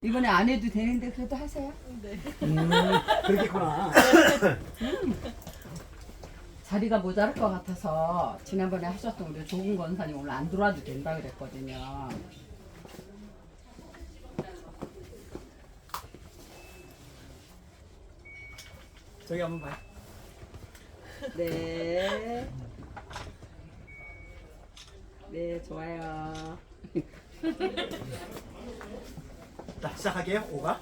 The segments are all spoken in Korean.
이번에 안 해도 되는데 그래도 하세요. 그렇겠구나. 자리가 모자랄 것 같아서 지난번에 하셨던 우리 조근 권사님 오늘 안 들어와도 된다 그랬거든요. 저기 한번 봐요. 네. 네, 좋아요. 자, 시작할게요. 5가.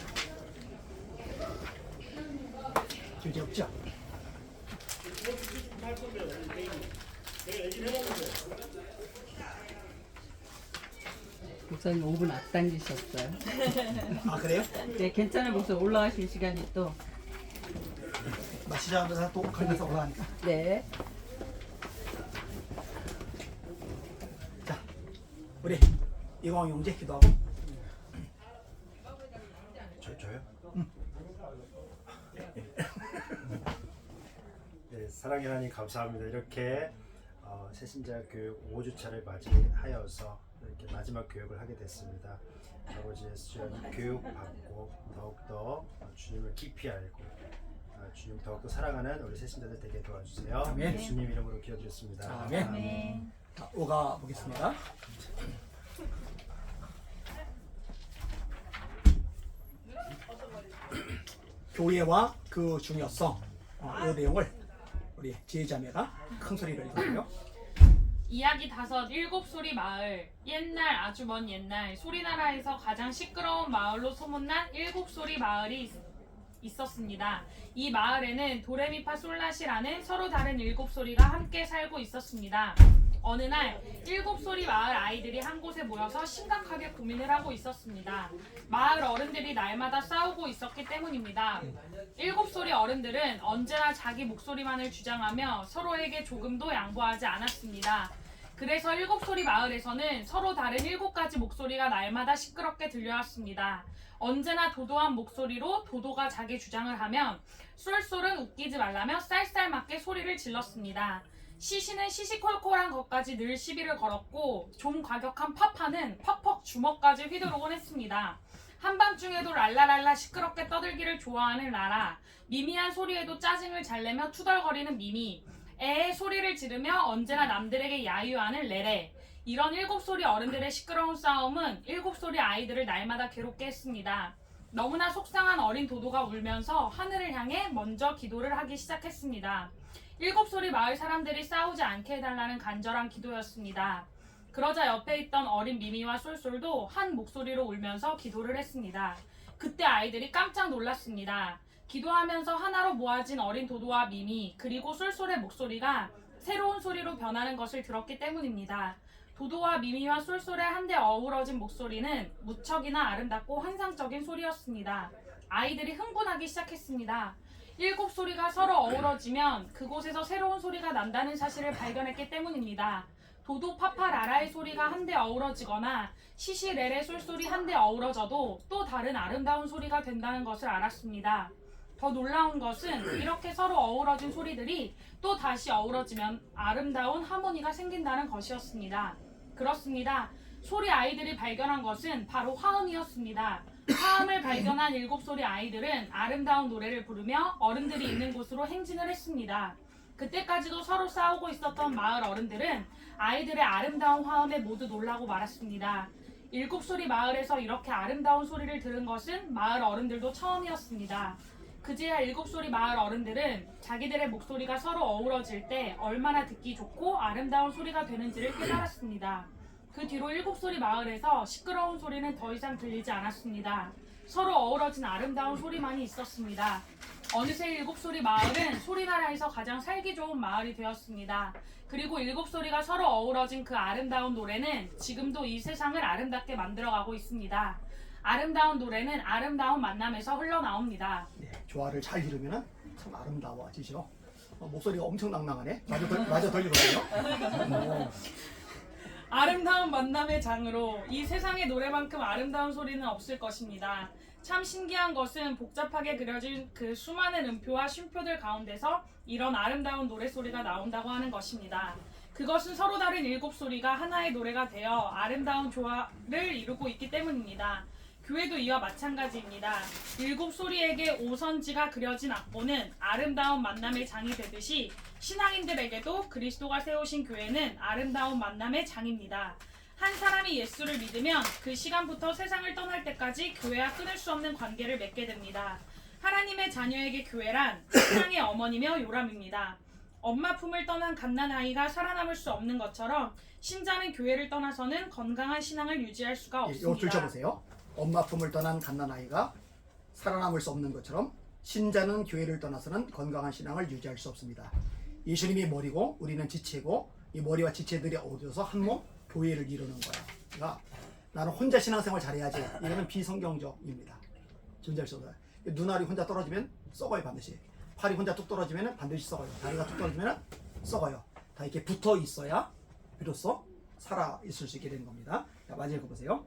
주제 없죠? 목사님 5분 앞당기셨어요. 아, 그래요? 네, 괜찮은 목소리 올라가실 시간이 또. 시작하면서 또 걸면서 올라가니까. 네. 자, 우리 이광 용재 기도하고. 저요? 네, 사랑의 하나님 감사합니다. 이렇게 새신자 교육 5주차를 맞이하여서 이렇게 마지막 교육을 하게 됐습니다. 아버지 예수님 교육 받고 더욱더 주님을 깊이 알고 주님 더욱더 사랑하는 우리 새신자들 되게 도와주세요. 아멘. 주님 이름으로 기도드렸습니다. 아멘. 자, 5가 보겠습니다. 교회와 그 중요성, 이 내용을 우리 지혜자매가 큰 소리로 읽어요. 이야기 5 7소리 마을. 옛날 아주 먼 옛날 소리나라에서 가장 시끄러운 마을로 소문난 7소리 마을이 있었습니다. 이 마을에는 도레미파 솔라시라는 서로 다른 7소리가 함께 살고 있었습니다. 어느 날 7소리 마을 아이들이 한 곳에 모여서 심각하게 고민을 하고 있었습니다. 마을 어른들이 날마다 싸우고 있었기 때문입니다. 7소리 어른들은 언제나 자기 목소리만을 주장하며 서로에게 조금도 양보하지 않았습니다. 그래서 7소리 마을에서는 서로 다른 7가지 목소리가 날마다 시끄럽게 들려왔습니다. 언제나 도도한 목소리로 도도가 자기 주장을 하면 쏠쏠은 웃기지 말라며 쌀쌀맞게 소리를 질렀습니다. 시시는 시시콜콜한 것까지 늘 시비를 걸었고 좀 과격한 파파는 퍽퍽 주먹까지 휘두르곤 했습니다. 한밤중에도 랄라랄라 시끄럽게 떠들기를 좋아하는 라라, 미미한 소리에도 짜증을 잘 내며 투덜거리는 미미, 애의 소리를 지르며 언제나 남들에게 야유하는 레레. 이런 7소리 어른들의 시끄러운 싸움은 7소리 아이들을 날마다 괴롭게 했습니다. 너무나 속상한 어린 도도가 울면서 하늘을 향해 먼저 기도를 하기 시작했습니다. 7소리 마을 사람들이 싸우지 않게 해달라는 간절한 기도였습니다. 그러자 옆에 있던 어린 미미와 쏠쏠도 한 목소리로 울면서 기도를 했습니다. 그때 아이들이 깜짝 놀랐습니다. 기도하면서 하나로 모아진 어린 도도와 미미 그리고 쏠쏠의 목소리가 새로운 소리로 변하는 것을 들었기 때문입니다. 도도와 미미와 쏠쏠의 한데 어우러진 목소리는 무척이나 아름답고 환상적인 소리였습니다. 아이들이 흥분하기 시작했습니다. 7소리가 서로 어우러지면 그곳에서 새로운 소리가 난다는 사실을 발견했기 때문입니다. 도도 파파 라라의 소리가 한데 어우러지거나 시시 레레 쏠쏠이 한데 어우러져도 또 다른 아름다운 소리가 된다는 것을 알았습니다. 더 놀라운 것은 이렇게 서로 어우러진 소리들이 또 다시 어우러지면 아름다운 하모니가 생긴다는 것이었습니다. 그렇습니다. 소리 아이들이 발견한 것은 바로 화음이었습니다. 화음을 발견한 7소리 아이들은 아름다운 노래를 부르며 어른들이 있는 곳으로 행진을 했습니다. 그때까지도 서로 싸우고 있었던 마을 어른들은 아이들의 아름다운 화음에 모두 놀라고 말았습니다. 7소리 마을에서 이렇게 아름다운 소리를 들은 것은 마을 어른들도 처음이었습니다. 그제야 7소리 마을 어른들은 자기들의 목소리가 서로 어우러질 때 얼마나 듣기 좋고 아름다운 소리가 되는지를 깨달았습니다. 그 뒤로 7소리 마을에서 시끄러운 소리는 더 이상 들리지 않았습니다. 서로 어우러진 아름다운 소리만이 있었습니다. 어느새 7소리 마을은 소리나라에서 가장 살기 좋은 마을이 되었습니다. 그리고 7소리가 서로 어우러진 그 아름다운 노래는 지금도 이 세상을 아름답게 만들어가고 있습니다. 아름다운 노래는 아름다운 만남에서 흘러나옵니다. 네, 조화를 잘 이루면 참 아름다워지죠. 목소리가 엄청 낭낭하네. 마저 돌리거든요. 아름다운 만남의 장으로 이 세상의 노래만큼 아름다운 소리는 없을 것입니다. 참 신기한 것은 복잡하게 그려진 그 수많은 음표와 쉼표들 가운데서 이런 아름다운 노래소리가 나온다고 하는 것입니다. 그것은 서로 다른 7소리가 하나의 노래가 되어 아름다운 조화를 이루고 있기 때문입니다. 교회도 이와 마찬가지입니다. 일곱 소리에게 오선지가 그려진 악보는 아름다운 만남의 장이 되듯이 신앙인들에게도 그리스도가 세우신 교회는 아름다운 만남의 장입니다. 한 사람이 예수를 믿으면 그 시간부터 세상을 떠날 때까지 교회와 끊을 수 없는 관계를 맺게 됩니다. 하나님의 자녀에게 교회란 신앙의 어머니며 요람입니다. 엄마 품을 떠난 갓난아이가 살아남을 수 없는 것처럼 신자는 교회를 떠나서는 건강한 신앙을 유지할 수가 없습니다. 이 줄 쳐보세요. 엄마 품을 떠난 갓난아이가 살아남을 수 없는 것처럼 신자는 교회를 떠나서는 건강한 신앙을 유지할 수 없습니다. 예수님이 머리고 우리는 지체고 이 머리와 지체들이 어우러져서 한 몸 교회를 이루는 거야. 그러니까 나는 혼자 신앙생활 잘해야지. 이거는 비성경적입니다. 존재할 수 없어요. 눈알이 혼자 떨어지면 썩어요 반드시. 팔이 혼자 뚝 떨어지면 반드시 썩어요. 다리가 뚝 떨어지면 썩어요. 다 이렇게 붙어 있어야 비로소 살아 있을 수 있게 되는 겁니다. 자, 마지막 거 보세요.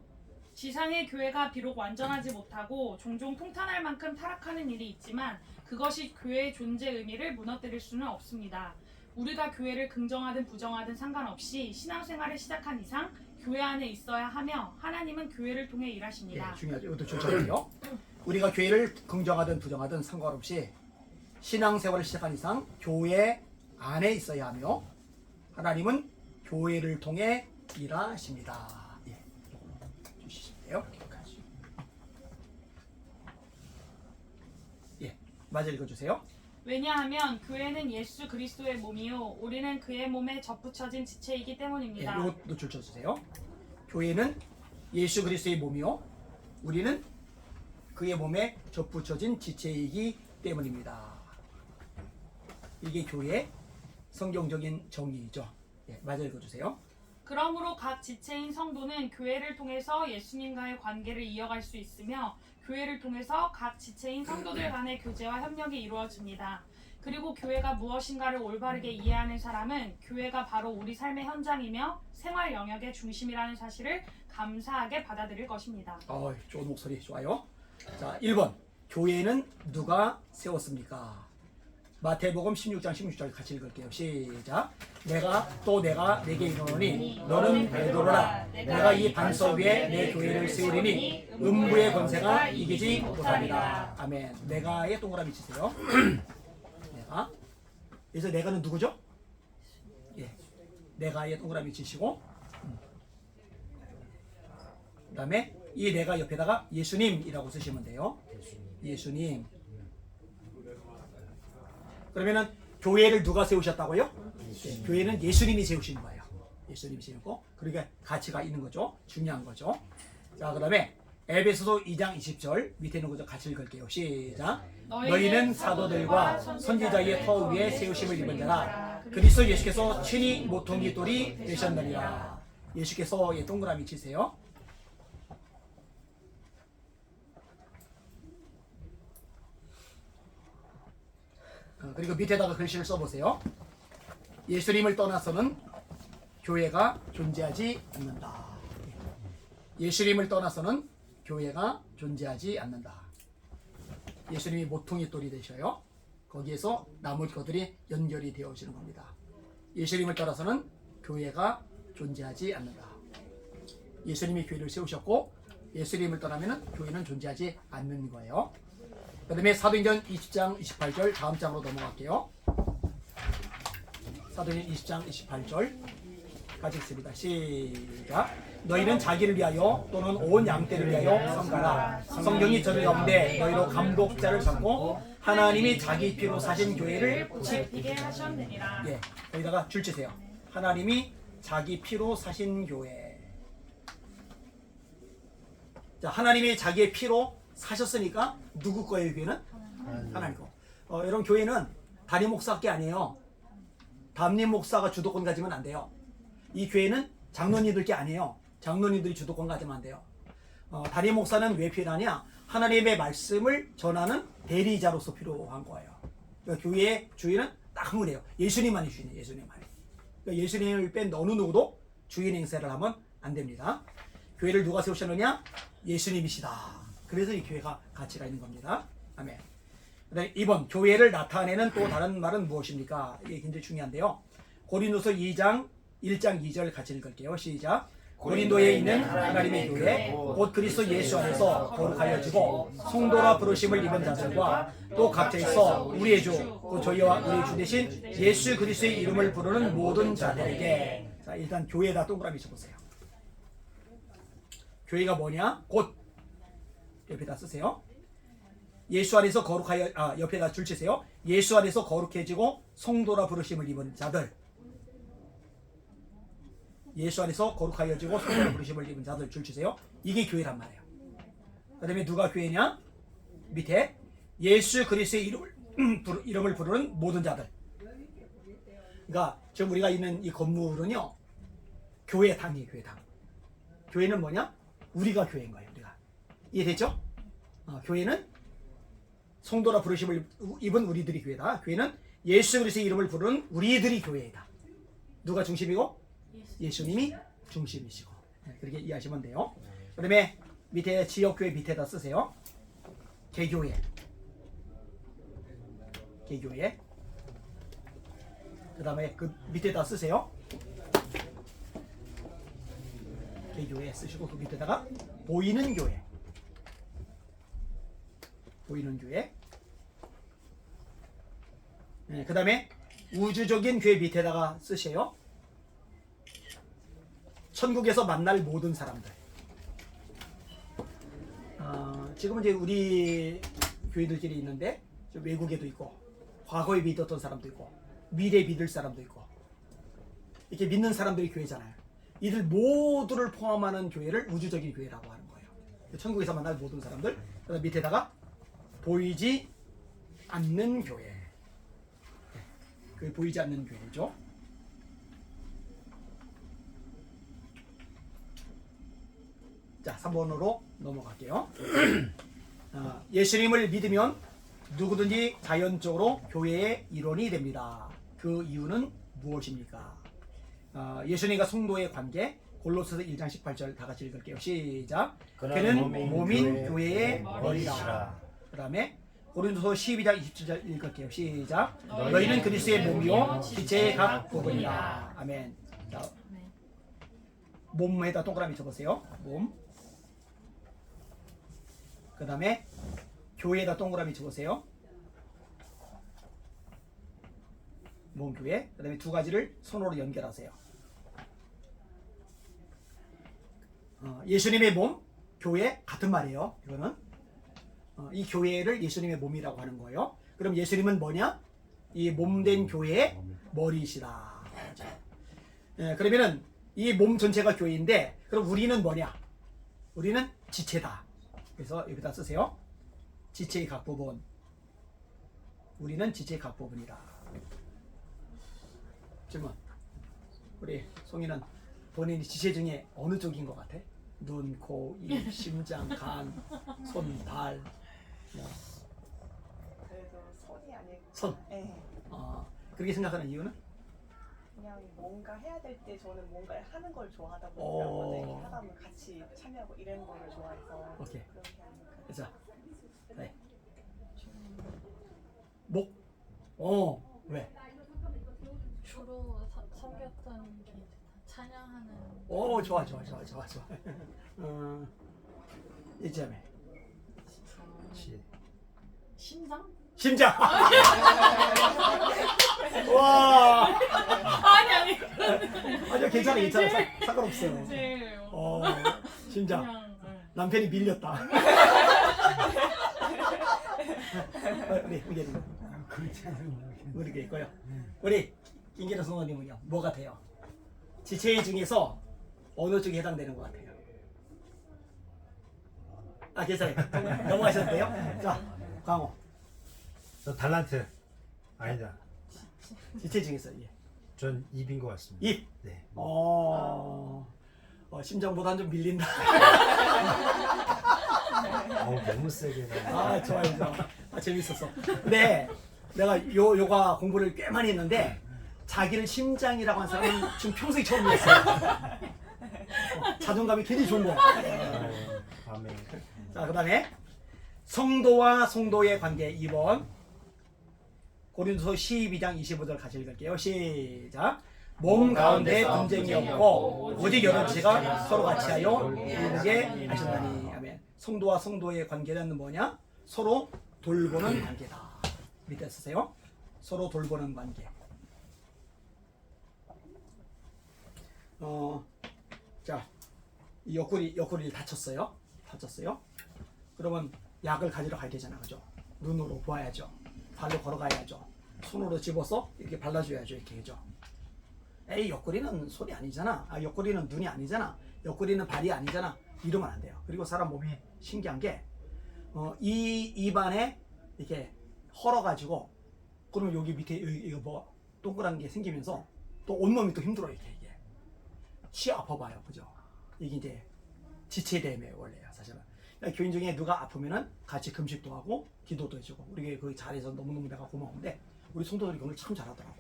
지상의 교회가 비록 완전하지 못하고 종종 통탄할 만큼 타락하는 일이 있지만 그것이 교회의 존재 의미를 무너뜨릴 수는 없습니다. 우리가 교회를 긍정하든 부정하든 상관없이 신앙생활을 시작한 이상 교회 안에 있어야 하며 하나님은 교회를 통해 일하십니다. 예, 중요하죠. 이것도 좋잖아요. 우리가 교회를 긍정하든 부정하든 상관없이 신앙생활을 시작한 이상 교회 안에 있어야 하며 하나님은 교회를 통해 일하십니다. 예. 주시면 돼요. 예, 마저 읽어주세요. 왜냐하면 교회는 예수 그리스도의 몸이요 우리는 그의 몸에 접붙여진 지체이기 예, 때문입니다. 이것도 줄 쳐주세요. 교회는 예수 그리스도의 몸이요 우리는 그의 몸에 접붙여진 지체이기 때문입니다. 이게 교회의 성경적인 정의이죠. 예, 마저 읽어주세요. 그러므로 각 지체인 성도는 교회를 통해서 예수님과의 관계를 이어갈 수 있으며 교회를 통해서 각 지체인 성도들 간의 교제와 협력이 이루어집니다. 그리고 교회가 무엇인가를 올바르게 이해하는 사람은 교회가 바로 우리 삶의 현장이며 생활 영역의 중심이라는 사실을 감사하게 받아들일 것입니다. 좋은 목소리 좋아요. 자, 1번 교회는 누가 세웠습니까? 마태복음 16장 16절 같이 읽을게요. 시작. 내가 내게 이르노니 너는 베드로라. 내가 이 반석 위에 내 교회를 세우리니 음부의 권세가 이기지 못하리라. 아멘. 내가에 동그라미 치세요. 내가. 그래서 내가는 누구죠? 예. 내가에 동그라미 치시고 그 다음에 이 내가 옆에다가 예수님이라고 쓰시면 돼요. 예수님. 그러면은 교회를 누가 세우셨다고요? 네, 교회는 예수님이 세우신 거예요. 예수님이 세우고 그러니까 가치가 있는 거죠. 중요한 거죠. 자, 그다음에 에베소서 2장 20절 밑에 있는 거죠. 같이 읽을게요. 시작. 너희는 사도들과 선지자의 터 위에 세우심을 입은 자라. 그리스도 예수께서 친히 모퉁이 돌이 되셨느니라. 예수께서 동그라미 치세요. 그리고 밑에다가 글씨를 써보세요. 예수님을 떠나서는 교회가 존재하지 않는다. 예수님을 떠나서는 교회가 존재하지 않는다. 예수님이 모퉁이 돌이 되셔요. 거기에서 나머지 것들이 연결이 되어지는 겁니다. 예수님을 따라서는 교회가 존재하지 않는다. 예수님이 교회를 세우셨고 예수님을 떠나면 교회는 존재하지 않는 거예요. 그 다음에 사도행전 20장 28절 다음 장으로 넘어갈게요. 사도행전 20장 28절 같이 읽습니다. 시작. 너희는 자기를 위하여 또는 온 양떼를 위하여 섬가라. 성경이 저를 가운데 너희로 감독자를 삼고 하나님이 자기 피로 사신 교회를 지키게 하셨느니라. 예, 거기다가 줄 치세요. 하나님이 자기 피로 사신 교회. 자, 하나님이 자기의 피로 사셨으니까 누구 거예요? 교회는? 하나님 거. 여러분 교회는 담임 목사밖에 아니에요. 담임 목사가 주도권 가지면 안 돼요. 이 교회는 장로님들 게 아니에요. 장로님들이 주도권 가지면 안 돼요. 담임 목사는 왜 필요하냐? 하나님의 말씀을 전하는 대리자로서 필요한 거예요. 그러니까 교회의 주인은 딱 한 분이에요. 예수님만이 주인이에요. 예수님만이. 그러니까 예수님을 뺀 어느 누구도 주인 행세를 하면 안 됩니다. 교회를 누가 세우셨느냐? 예수님이시다. 그래서 이 교회가 가치가 있는 겁니다. 아멘. 그다음에 2번 교회를 나타내는 또 다른 말은 무엇입니까? 이게 굉장히 중요한데요. 고린도서 2장 1장 2절 같이 읽을게요. 시작. 고린도에 있는 하나님의 교회 곧 그리스도 예수 안에서 거룩하여지고 성도라 부르심을 입은 자들과 또 각자에서 우리의 주 곧 저희와 우리의 주 대신 예수 그리스도의 이름을 부르는 모든 자들에게. 자, 일단 교회에다 동그라미 쳐보세요. 교회가 뭐냐? 곧 옆에다 쓰세요. 예수 안에서 거룩하여 옆에다 줄 치세요. 예수 안에서 거룩해지고 성도라 부르심을 입은 자들. 예수 안에서 거룩하여지고 성도라 부르심을 입은 자들 줄 치세요. 이게 교회란 말이에요. 그다음에 누가 교회냐? 밑에 예수 그리스도의 이름을 부르는 모든 자들. 그러니까 지금 우리가 있는 이 건물은요, 교회당이에요. 교회당. 교회는 뭐냐? 우리가 교회인 거예요. 우리가. 이해됐죠? 교회는 성도라 부르심을 입은 우리들이 교회다. 교회는 예수 그리스도의 이름을 부르는 우리들이 교회이다. 누가 중심이고? 예수님이 중심이시고. 그렇게 이해하시면 돼요. 그 다음에 밑에 지역교회 밑에다 쓰세요. 개교회. 개교회. 그 다음에 그 밑에다 쓰세요. 개교회 쓰시고 그 밑에다가 보이는 교회. 보이는 교회. 네, 그 다음에 우주적인 교회 밑에다가 쓰세요. 천국에서 만날 모든 사람들. 지금은 이제 우리 교회들끼리 있는데 외국에도 있고 과거에 믿었던 사람도 있고 미래에 믿을 사람도 있고 이렇게 믿는 사람들이 교회잖아요. 이들 모두를 포함하는 교회를 우주적인 교회라고 하는 거예요. 천국에서 만날 모든 사람들. 그다음 밑에다가 보이지 않는 교회. 그 보이지 않는 교회죠. 자, 3번으로 넘어갈게요. 예수님을 믿으면 누구든지 자연적으로 교회의 일원이 됩니다. 그 이유는 무엇입니까? 예수님과 성도의 관계. 골로새서 1장 18절 다 같이 읽을게요. 시작. 그는 몸인 교회의 머리라. 그 다음에 고린도서 12장 27절 읽을게요. 시작. 너희는 그리스도의 몸이요 지체의 각 부분이라. 아멘. 자, 몸에다 동그라미 쳐보세요. 몸. 그 다음에 교회에다 동그라미 쳐보세요. 몸 교회. 그 다음에 두 가지를 손으로 연결하세요. 예수님의 몸, 교회 같은 말이에요. 이거는 이 교회를 예수님의 몸이라고 하는 거예요. 그럼 예수님은 뭐냐? 이 몸된 교회의 머리시라. 그러면은 이 몸 전체가 교회인데, 그럼 우리는 뭐냐? 우리는 지체다. 그래서 여기다 쓰세요. 지체의 각 부분. 우리는 지체의 각 부분이다. 질문. 우리 송이는 본인이 지체 중에 어느 쪽인 것 같아? 눈, 코, 입, 심장, 간, 손, 발. 그래도 손이 아닐까. 손. 네. 그렇게 생각하는 이유는? 그냥 뭔가 해야 될 때 저는 뭔가를 하는 걸 좋아하다 보니까 먼저 이렇게 하다 보면 같이 참여하고 이런 거를 좋아해서 오케이. 그렇게 하니까. 그래서 네. 목. 왜? 주로 섬겼던 게 찬양하는. 좋아. 이점에 심장? 심장. 와. 아니. 아니요, 괜찮아. 상관없어요. 네. 심장. 그냥, 남편이 밀렸다. 우리 의견님. 우리 게 있고요. 우리 김기라 성도님은요, 뭐 같아요? 지체 중에서 어느 쪽에 해당되는 것 같아요? 괜찮아요. 넘어가셔도 돼요. 자, 광호. 저 달란트 아니다. 지체 중에서 전 입인 것 같습니다. 입. 네. 심장보다는 좀 밀린다. 너무 세게 나. 좋아요. 재밌었어. 근데 내가 요가 공부를 꽤 많이 했는데 자기를 심장이라고 하는 사람은 지금 평생 처음이었어요. 자존감이 굉장히 좋은 거야. 아멘. 자, 그 다음에 성도와 성도의 관계 2번 고린도서 12장 25절 같이 읽을게요. 시작. 몸 가운데 분쟁이 없고 오직 여러 지체가 서로 같이 하여 이루게 하셨나니. 아멘. 성도와 성도의 관계는 뭐냐? 서로 돌보는 관계다. 밑에 쓰세요. 서로 돌보는 관계. 자, 이 옆구리 다쳤어요. 그러면 약을 가지러 가야 되잖아, 그죠? 눈으로 보아야죠. 발로 걸어가야죠. 손으로 집어서 이렇게 발라줘야죠, 이렇게, 그죠? 에이, 옆구리는 손이 아니잖아. 아, 옆구리는 눈이 아니잖아. 옆구리는 발이 아니잖아. 이러면 안 돼요. 그리고 사람 몸이 신기한 게, 이 입안에 이렇게 헐어가지고, 그러면 여기 밑에 이거 뭐 동그란 게 생기면서 또 온몸이 또 힘들어요, 이게. 치 아파봐요, 그죠? 이게 이제 지체됨의 원래요, 사실은. 그러니까 교인 중에 누가 아프면은 같이 금식도 하고 기도도 해주고, 우리 그 자리에서 너무너무 내가 고마운데 우리 성도들이 그걸 참 잘하더라고.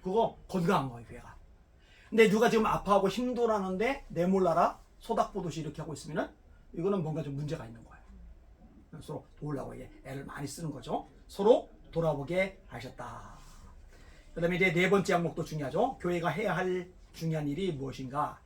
그거 건강한 거예요, 교회가. 근데 누가 지금 아파하고 힘들어하는데 내 몰라라 소닥 보듯이 이렇게 하고 있으면은 이거는 뭔가 좀 문제가 있는 거예요. 서로 도우려고 애를 많이 쓰는 거죠. 서로 돌아보게 하셨다. 그 다음에 이제 네 번째 항목도 중요하죠. 교회가 해야 할 중요한 일이 무엇인가?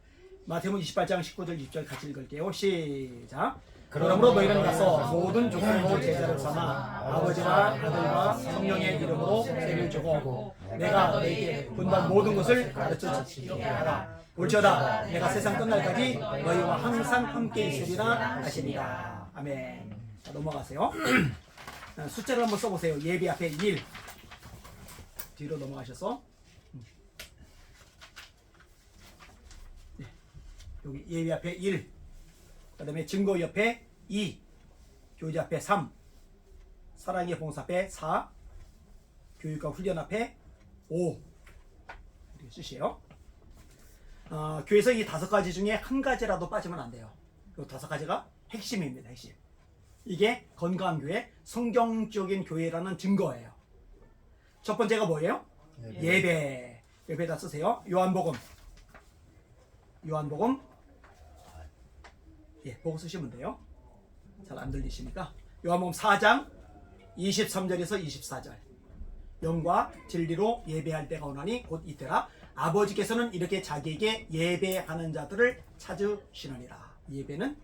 마태복음 28장 19절 20절 같이 읽을게요. 시작. 그러므로 너희는 가서 모든 족속으로 제자를 삼아 아버지와 아들과 성령의 이름으로 세를 주고 내가 너희에게 분반 모든 것을 가르쳐 지키게 하라. 올지어다 내가 세상 끝날까지 너희와 항상 함께 있으리라 하시니라. 아멘. 자, 넘어가세요. 숫자를 한번 써보세요. 예배 앞에 1 뒤로 넘어가셔서 여기 예배 앞에 1, 그 다음에 증거 옆에 2, 교제 앞에 3, 사랑의 봉사 앞에 4, 교육과 훈련 앞에 5 이렇게 쓰시요. 교회에서 이 5가지 중에 한 가지라도 빠지면 안 돼요. 이 5가지가 핵심입니다. 핵심. 이게 건강한 교회, 성경적인 교회라는 증거예요. 첫 번째가 뭐예요? 예배. 예배에다 쓰세요. 요한복음 보고 쓰시면 돼요. 잘 안 들리시니까. 요한복음 4장 23절에서 24절. 영과 진리로 예배할 때가 오나니 곧 이때라. 아버지께서는 이렇게 자기에게 예배하는 자들을 찾으시느니라. 예배는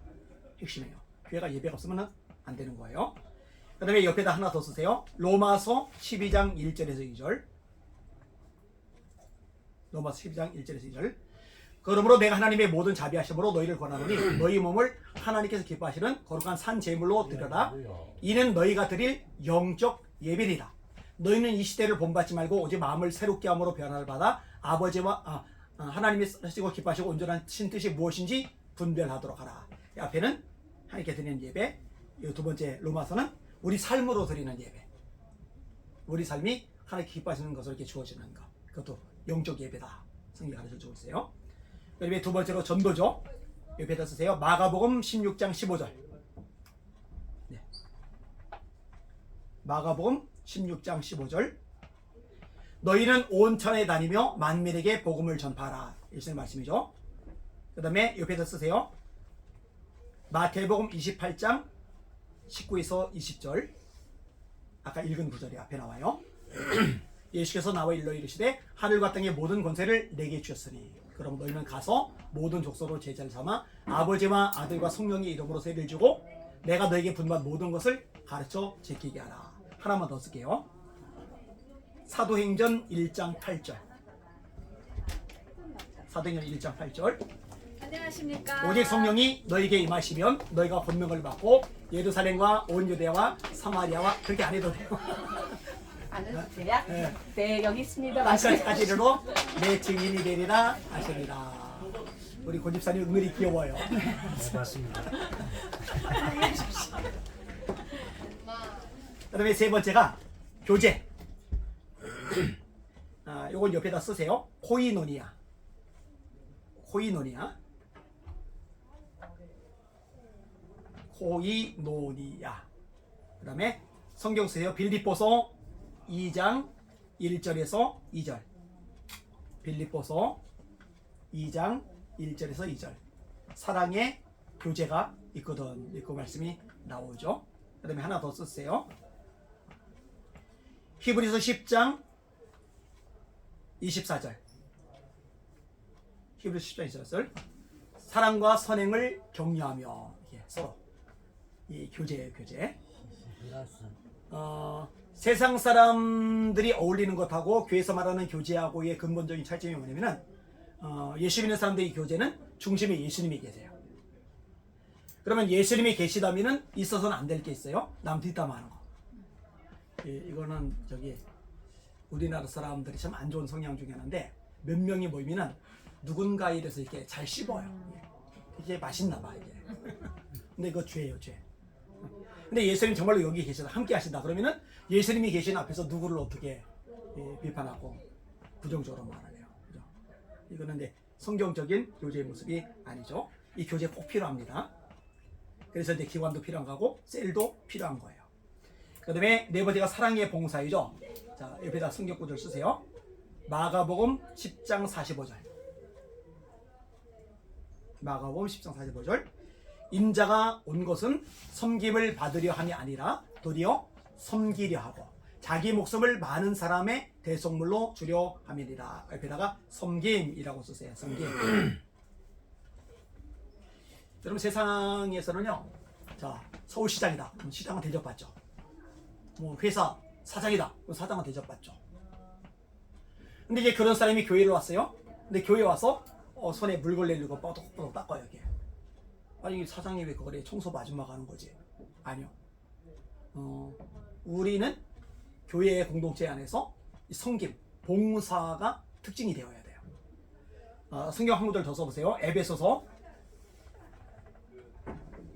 핵심이에요. 교회가 예배가 없으면 안 되는 거예요. 그 다음에 옆에다 하나 더 쓰세요. 로마서 12장 1절에서 2절. 로마서 12장 1절에서 2절. 그러므로 내가 하나님의 모든 자비하심으로 너희를 권하노니 너희 몸을 하나님께서 기뻐하시는 거룩한 산 제물로 드려라. 이는 너희가 드릴 영적 예배니라. 너희는 이 시대를 본받지 말고 오직 마음을 새롭게 함으로 변화를 받아 아버지와 하나님이 쓰시고 기뻐하시고 온전한 신뜻이 무엇인지 분별하도록 하라. 이 앞에는 하나님께 드리는 예배, 이 두 번째 로마서는 우리 삶으로 드리는 예배. 우리 삶이 하나님께 기뻐하시는 것으로 이렇게 주어지는 것. 그것도 영적 예배다. 성경이 가르쳐주고 있어요. 그다음에 두 번째로 전도죠. 옆에다 쓰세요. 마가복음 16장 15절. 네. 마가복음 16장 15절. 너희는 온 천에 다니며 만민에게 복음을 전파하라. 일생 말씀이죠. 그 다음에 옆에다 쓰세요. 마태복음 28장 19에서 20절. 아까 읽은 구절이 앞에 나와요. 예수께서 나와 일러 이르시되 하늘과 땅의 모든 권세를 내게 주셨으니 그럼 너희는 가서 모든 족속으로 제자를 삼아 아버지와 아들과 성령의 이름으로 세를 주고 내가 너에게 분부한 모든 것을 가르쳐 지키게 하라. 하나만 더 쓸게요. 사도행전 1장 8절. 사도행전 1장 8절. 안녕하십니까. 오직 성령이 너에게 임하시면 너희가 권능을 받고 예루살렘과 온 유대와 사마리아와 그렇게 안 해도 돼요. 안 해도 돼요? 네. 네, 여기 있습니다. 마찬가지로 내 증인이 되리라 하시리라. 우리 고집사님 은근히 귀여워요. 네, 맞습니다. 그다음에 세 번째가 교제. 요건 옆에다 쓰세요. 코이노니아. 코이노니아. 코이노니아. 그다음에 성경 쓰세요. 빌립보서 2장 1절에서 2절. 빌립보서 2장 1절에서 2절. 사랑의 교제가 있거든. 그 말씀이 나오죠. 그 다음에 하나 더 쓰세요. 히브리서 10장 24절. 히브리서 10장 20절. 사랑과 선행을 격려하며 이게 서로 이 교제예요, 교제. 세상 사람들이 어울리는 것하고 교회에서 말하는 교제하고의 근본적인 차이점이 뭐냐면은 예수 믿는 사람들의 교제는 중심에 예수님이 계세요. 그러면 예수님이 계시다면은 있어서는 안 될 게 있어요. 남 뒷담화하는 거. 이거는 저기 우리나라 사람들이 참 안 좋은 성향 중에 하나인데 몇 명이 모이면은 누군가에 대해서 이렇게 잘 씹어요. 이게 맛있나 봐 이게. 근데 이거 죄예요, 죄. 근데 예수님 정말로 여기 계시다, 함께 하신다 그러면은 예수님이 계신 앞에서 누구를 어떻게 비판하고 부정적으로 말하네요. 그죠? 이거는 이제 성경적인 교제의 모습이 아니죠. 이 교제 꼭 필요합니다. 그래서 이제 기관도 필요한 거고 셀도 필요한 거예요. 그 다음에 네 번째가 사랑의 봉사이죠. 자, 옆에다 성경 구절 쓰세요. 마가복음 10장 45절. 마가복음 10장 45절. 인자가 온 것은 섬김을 받으려 함이 아니라 도리어 섬기려 하고 자기 목숨을 많은 사람의 대속물로 주려 함이니라. 옆에다가 섬김이라고 쓰세요. 섬김. 여러분 세상에서는요, 자 서울시장이다. 그럼 시장은 대접받죠. 뭐 회사 사장이다. 그럼 사장은 대접받죠. 근데 이제 그런 사람이 교회를 왔어요. 근데 교회 와서 손에 물걸레 들고 뻐덕뻐덕 닦아요. 이게. 아니 사장님 왜 그거래? 청소부 아줌마가 하는 거지? 아니요. 우리는 교회의 공동체 안에서 이 섬김, 봉사가 특징이 되어야 돼요. 성경 한 구절 더 써보세요. 에베소서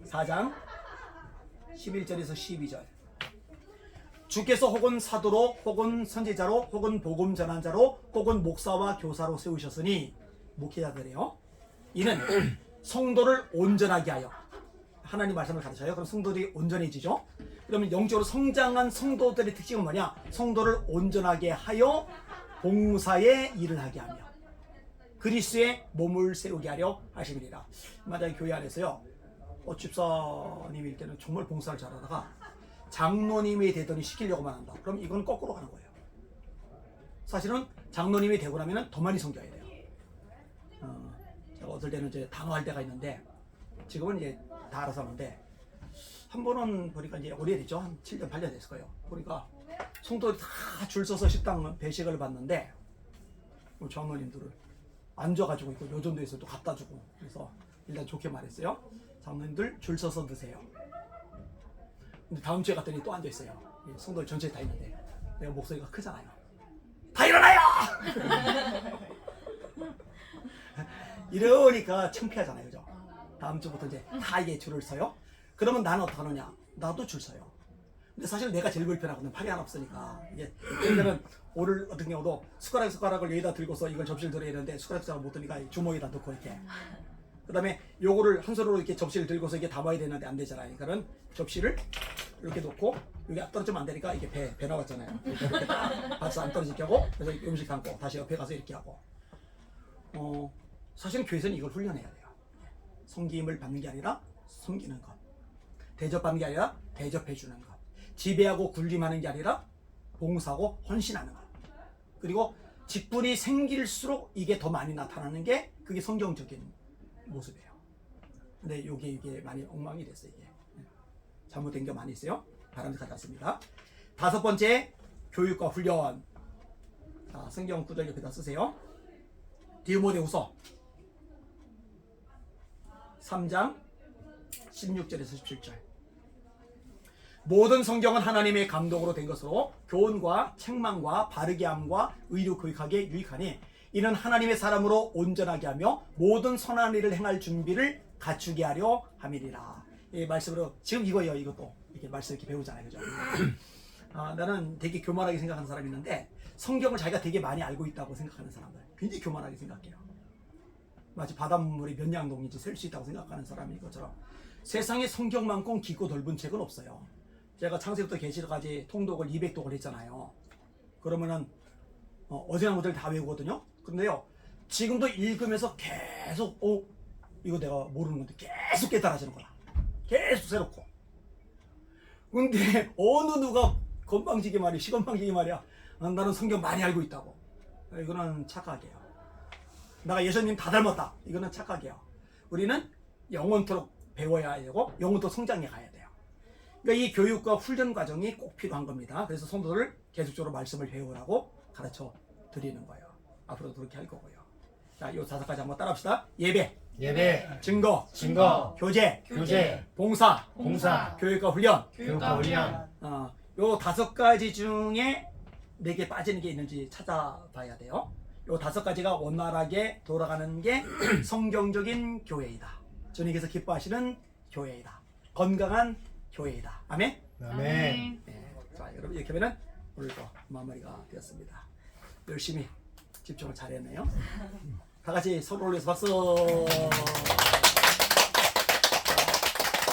4장 11절에서 12절. 주께서 혹은 사도로 혹은 선지자로 혹은 복음 전환자로 혹은 목사와 교사로 세우셨으니 목회자들이요. 이는 성도를 온전하게 하여 하나님 말씀을 가르쳐요. 그럼 성도들이 온전해지죠. 그러면 영적으로 성장한 성도들의 특징은 뭐냐? 성도를 온전하게 하여 봉사의 일을 하게 하며 그리스도의 몸을 세우게 하려 하심이니라. 만약에 교회 안에서요, 집사님일 때는 정말 봉사를 잘하다가 장로님이 되더니 시키려고만 한다. 그럼 이건 거꾸로 가는 거예요. 사실은 장로님이 되고 나면 더 많이 섬겨야 돼요. 제가 어떨 때는 이제 단호할 때가 있는데 지금은 이제 다 알아서 하는데 한 번은 보니까 이제 오래됐죠. 한 7년 8년 됐을 거예요. 보니까 성도들이 다 줄 서서 식당 배식을 받는데 장로님들을 앉아가지고 있고 요전도에서 또 갖다 주고 그래서 일단 좋게 말했어요. 장로님들 줄 서서 드세요. 근데 다음 주에 갔더니 또 앉아있어요. 성도들 전체에 다 있는데 내가 목소리가 크잖아요. 다 일어나요! 이러니까 창피하잖아요. 그죠? 다음 주부터 이제 다 이게 줄을 서요. 그러면 나는 어떻게 하느냐? 나도 줄 서요. 근데 사실 내가 제일 불편하거든. 팔이 하나 없으니까. 이게 그러면은 오늘 어떤 경우도 숟가락을 여기다 들고서 이걸 접시를 들어야 되는데 숟가락을 못 드니까 주머니에다 넣고 이렇게. 그 다음에 요거를 한 손으로 이렇게 접시를 들고서 이게 담아야 되는데 안 되잖아요. 그러니까는 접시를 이렇게 놓고 여기 떨어지면 안 되니까 이게 배 나왔잖아요. 이렇게 박스 안 떨어지게 하고 그래서 음식 담고 다시 옆에 가서 이렇게 하고. 사실은 교회에서는 이걸 훈련해야 돼요. 섬김을 받는 게 아니라 섬기는 것. 대접받는 게 아니라 대접해 주는 것. 지배하고 군림하는 게 아니라 봉사하고 헌신하는 것. 그리고 직분이 생길수록 이게 더 많이 나타나는 게 그게 성경적인 모습이에요. 근데 이게 많이 엉망이 됐어요. 이게 잘못된 게 많이 있어요. 바람직하지 않습니다. 다섯 번째, 교육과 훈련. 자, 성경 구절 옆에다 쓰세요. 디모데후서 3장 16절에서 17절. 모든 성경은 하나님의 감동으로 된 것으로 교훈과 책망과 바르게 함과 의로 교육하기에 유익하니 이는 하나님의 사람으로 온전하게 하며 모든 선한 일을 행할 준비를 갖추게 하려 함이리라. 이 말씀으로 지금 이거예요. 이것도 이렇게 말씀 이렇게 배우잖아요. 그죠? 나는 되게 교만하게 생각하는 사람이 있는데 성경을 자기가 되게 많이 알고 있다고 생각하는 사람들 굉장히 교만하게 생각해요. 마치 바닷물이 몇 양동인지 셀 수 있다고 생각하는 사람인 것처럼 세상에 성경만큼 깊고 넓은 책은 없어요. 제가 창세부터 계시록까지 통독을 200독을 했잖아요. 그러면은 어제나 오늘 다 외우거든요. 그런데요, 지금도 읽으면서 계속 이거 내가 모르는 건데 계속 깨달아지는 거야. 계속 새롭고. 근데 어느 누가 건방지게 말이야, 시건방지게 말이야, 나는 성경 많이 알고 있다고. 이거는 착각이에요. 내가 예수님 다 닮았다. 이거는 착각이에요. 우리는 영원토록 배워야 되고 영원토록 성장해 가야 돼요. 그러니까 이 교육과 훈련 과정이 꼭 필요한 겁니다. 그래서 성도들 계속적으로 말씀을 배우라고 가르쳐 드리는 거예요. 앞으로도 그렇게 할 거고요. 자, 요 5가지 한번 따라합시다. 예배, 예배, 증거, 증거, 교제, 교제, 봉사, 봉사, 교육과 훈련. 교육과 훈련. 요 5가지 중에 4개 빠지는 게 있는지 찾아봐야 돼요. 요 5가지가 원활하게 돌아가는 게 성경적인 교회이다. 주님께서 기뻐하시는 교회이다. 건강한 교회이다. 아멘. 아멘. 네. 자, 여러분 이렇게 하면은 오늘도 마무리가 되었습니다. 열심히 집중을 잘했네요. 다 같이 손을 올려서 박수.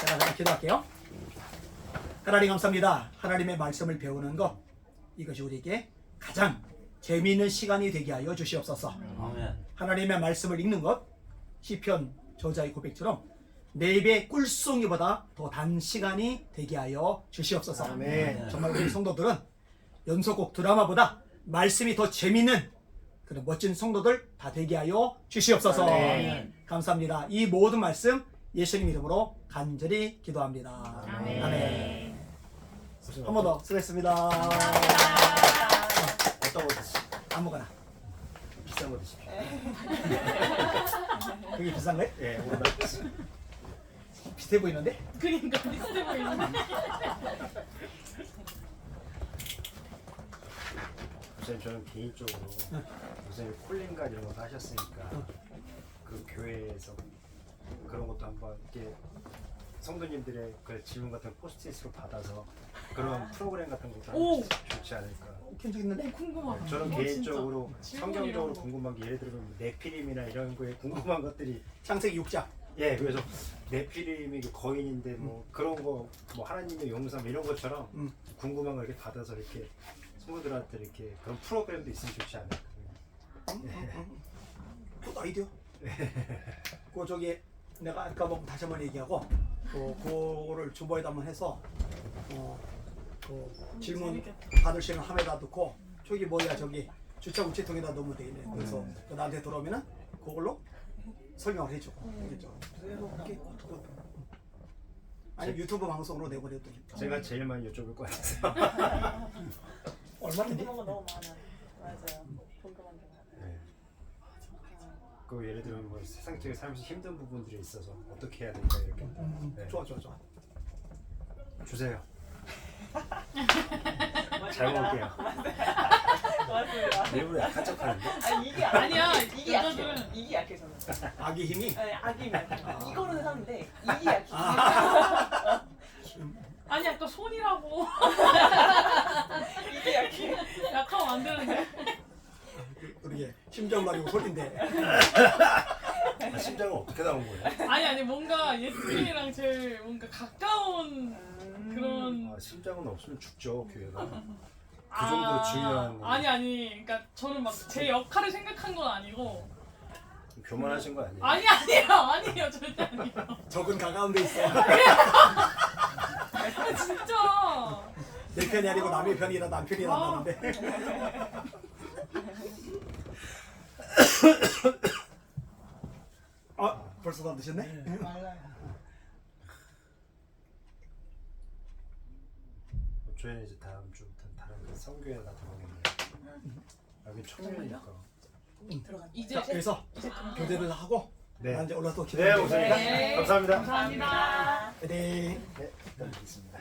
자, 제가 기도할게요. 하나님 감사합니다. 하나님의 말씀을 배우는 것, 이것이 우리에게 가장 재미있는 시간이 되게 하여 주시옵소서. 하나님의 말씀을 읽는 것, 시편 저자의 고백처럼 내 입의 꿀송이보다 더 단시간이 되게 하여 주시옵소서. 아멘. 정말 우리 성도들은 연속곡 드라마보다 말씀이 더 재미있는 그런 멋진 성도들 다 되게 하여 주시옵소서. 아멘. 감사합니다. 이 모든 말씀 예수님 이름으로 간절히 기도합니다. 아멘. 아멘. 한 번 더 수고했습니다. 어떤 거 드시죠? 아무거나. 비싼 거 드십시오. 그게 비싼 거예요? 예, 오늘 비슷해 보이는데? 그러니까 비슷해 보이는데. 우선 저는 개인적으로 우선 콜링가 이런 것도 하셨으니까 그 교회에서 그런 것도 한번 이렇게 성도님들의 그 질문 같은 포스트잇으로 받아서 그런 프로그램 같은 것도 오! 하면 좋지 않을까. 괜찮겠는데? 궁금하다. 저는 어, 개인적으로 진짜. 성경적으로 질문 이런 거. 궁금한 게 예를 들면 네피림이나 이런 거에 궁금한 것들이 창세기 6장. 예, 그래서 네피림이 거인인데 뭐 그런 거 뭐 하나님의 용삼 이런 것처럼 궁금한 거 이렇게 받아서 이렇게 성도들한테 이렇게 그런 프로그램도 있으면 좋지 않을까. 굿 아이디어. 그 저기 내가 아까 뭐 다시 한번 얘기하고 그거를 주보에다 한번 해서 그 질문 받을 시간 함에다 넣고 저기 뭐야 저기 주차 우체통에다 넣으면 되겠네. 그래서 나한테 들어오면은 그걸로 설명을 해줘. 알겠죠? 이렇게 아니 유튜브 방송으로 내버려도 제가 제일 많이 여쭤볼 거 같아요. 얼마든지. 궁금한 거 너무 많아요. 맞아요. 궁금한 게 많아요. 네. 그 예를 들면 뭐 세상 속에 살면서 힘든 부분들이 있어서 어떻게 해야 될까 이렇게. 네. 좋아. 주세요. 잘 먹을게요. 맞습니다. 일부러 약한 척하는데. 아니 이게 아니야, 이게 약해요. 여자들은- 이게 약해 저는. 아기 힘이. 아니 아기 약해. 이거는 사는데 이게 약해. 아니 아까 손이라고. 이게 약해. 약하면 안 되는데. 그러게 심장 말이고 소리인데. 아, 심장은 어떻게 나온 거예요? 아니 뭔가 예수님이랑 제일 뭔가 가까운 그런. 아, 심장은 없으면 죽죠 교회가. 그 정도로 중요한 거. 아니 그러니까 저는 막 제 역할을 생각한 건 아니고. 교만하신 거 아니에요? 아니에요 절대 아니에요. 적은 가까운 데 있어. 진짜. 내 편이 아니고 남의 편이라 남편이 난다는데. 벌써 다 드셨네? 저희는 이제 다음 주부터 다른 성교회 같은 거겠네요. 여기 청년이니까. 이제 자, 그래서 교대를 하고 네. 나 이제 올라서 네, 기도할게요. 우선입니다. 네. 감사합니다. 감사합니다. 네. 네, 일단 드리겠습니다.